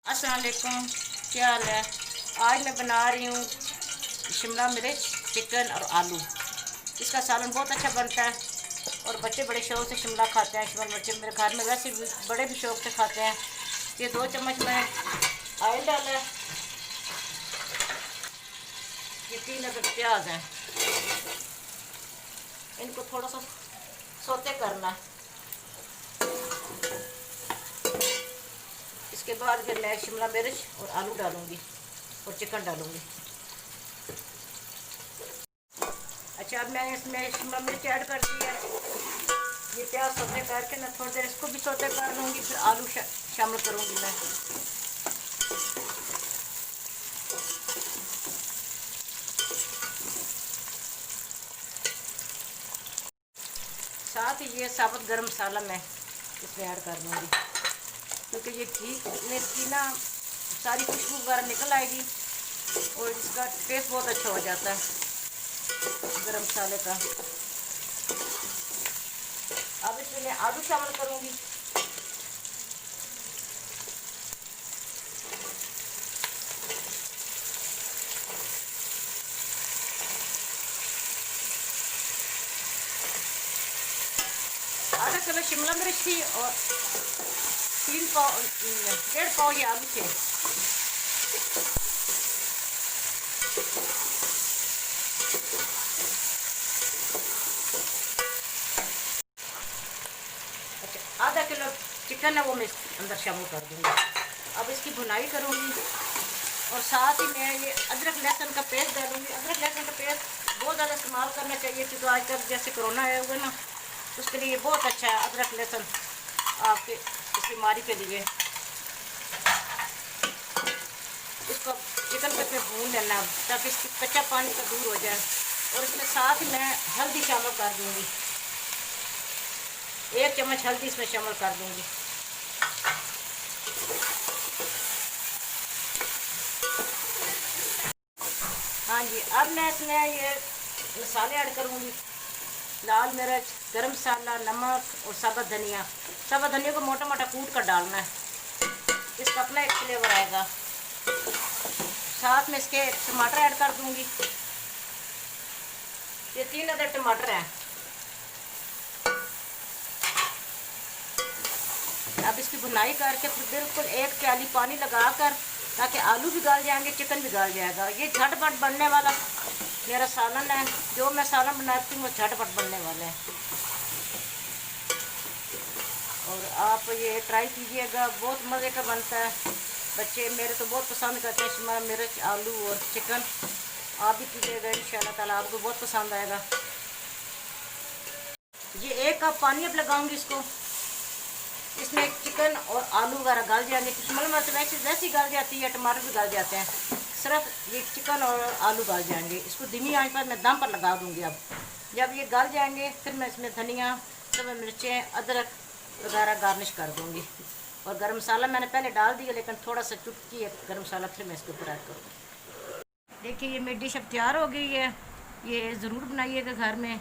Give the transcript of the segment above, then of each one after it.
अस्सलाम वालेकुम, क्या हाल है। आज मैं बना रही हूँ शिमला मिर्च, चिकन और आलू। इसका सालन बहुत अच्छा बनता है और बच्चे बड़े शौक से शिमला खाते हैं। शिमला मिर्च मेरे घर में वैसे भी बड़े भी शौक से खाते हैं। ये 2 चम्मच मैं ऑयल डाला है। ये 3 अदद प्याज हैं, इनको थोड़ा सा सौते करना है। इसके बाद फिर मैं शिमला मिर्च और आलू डालूंगी और चिकन डालूंगी। अच्छा, अब मैंने इसमें शिमला मिर्च ऐड कर दी है। ये प्याज सौते करके मैं थोड़ी देर इसको भी सौते कर लूँगी, फिर आलू शामिल करूँगी मैं। साथ ही ये साबुत गरम मसाला मैं इसमें ऐड कर दूँगी, क्योंकि ये ठीक में इसकी ना सारी खुशबू वगैरह निकल आएगी और इसका टेस्ट बहुत अच्छा हो जाता है गरम मसाले का। अब इसमें मैं आलू शामिल करूँगी। आधा किलो शिमला मिर्च थी और 1.5 पाव ये आलू थे। अच्छा, आधा किलो चिकन है वो मैं अंदर शामिल कर दूँगी। अब इसकी भुनाई करूँगी और साथ ही मैं ये अदरक लहसुन का पेस्ट डालूँगी। अदरक लहसुन का पेस्ट बहुत ज़्यादा इस्तेमाल करना चाहिए, क्योंकि आजकल जैसे कोरोना आया हुआ ना, उसके लिए बहुत अच्छा है अदरक लहसुन आपके इस बीमारी के लिए। इसको चिकन को भून लेना ताकि इसकी कच्चा पानी का दूर हो जाए। और इसमें साथ ही मैं हल्दी शामिल कर दूँगी, 1 चम्मच हल्दी इसमें शामिल कर दूँगी। हाँ जी, अब मैं इसमें ये मसाले ऐड करूँगी। लाल मिर्च, गरम मसाला, नमक और साबुत धनिया। साबुत धनिया को मोटा मोटा कूट कर डालना है, इसका अपना एक फ्लेवर आएगा। साथ में इसके टमाटर ऐड कर दूँगी। ये 3 अदद टमाटर हैं। अब इसकी भुनाई करके फिर बिल्कुल 1 प्याली पानी लगाकर, ताकि आलू भी गल जाएंगे, चिकन भी गल जाएगा। ये झटपट बनने वाला मेरा सालन है। जो मैं सालन बनाती हूँ वो झटपट बनने वाले हैं और आप ये ट्राई कीजिएगा, बहुत मज़े का बनता है। बच्चे मेरे तो बहुत पसंद करते हैं शिमला मिर्च, आलू और चिकन। आप भी कीजिएगा, इंशाल्लाह ताला आपको बहुत पसंद आएगा। ये 1 कप पानी अब लगाऊंगी इसको। इसमें चिकन और आलू वगैरह गल जाएंगे। शिमला मिर्च वैसी गल जाती है, टमाटर भी गल जाते हैं, सिर्फ ये चिकन और आलू गल जाएंगे। इसको धीमी आंच पर मैं दम पर लगा दूंगी। अब जब ये गल जाएंगे फिर मैं इसमें धनिया, सब मिर्चें, अदरक वगैरह गार्निश कर दूंगी। और गरम मसाला मैंने पहले डाल दिया, लेकिन थोड़ा सा चुटकी है गरम मसाला फिर मैं इसके ऊपर ऐड करूँगी। देखिए ये मेरी डिश अब तैयार हो गई है। ये ज़रूर बनाइएगा घर में,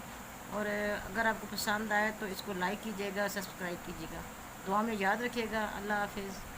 और अगर आपको पसंद आए तो इसको लाइक कीजिएगा, सब्सक्राइब कीजिएगा। दुआ में याद रखिएगा। अल्लाह हाफिज़।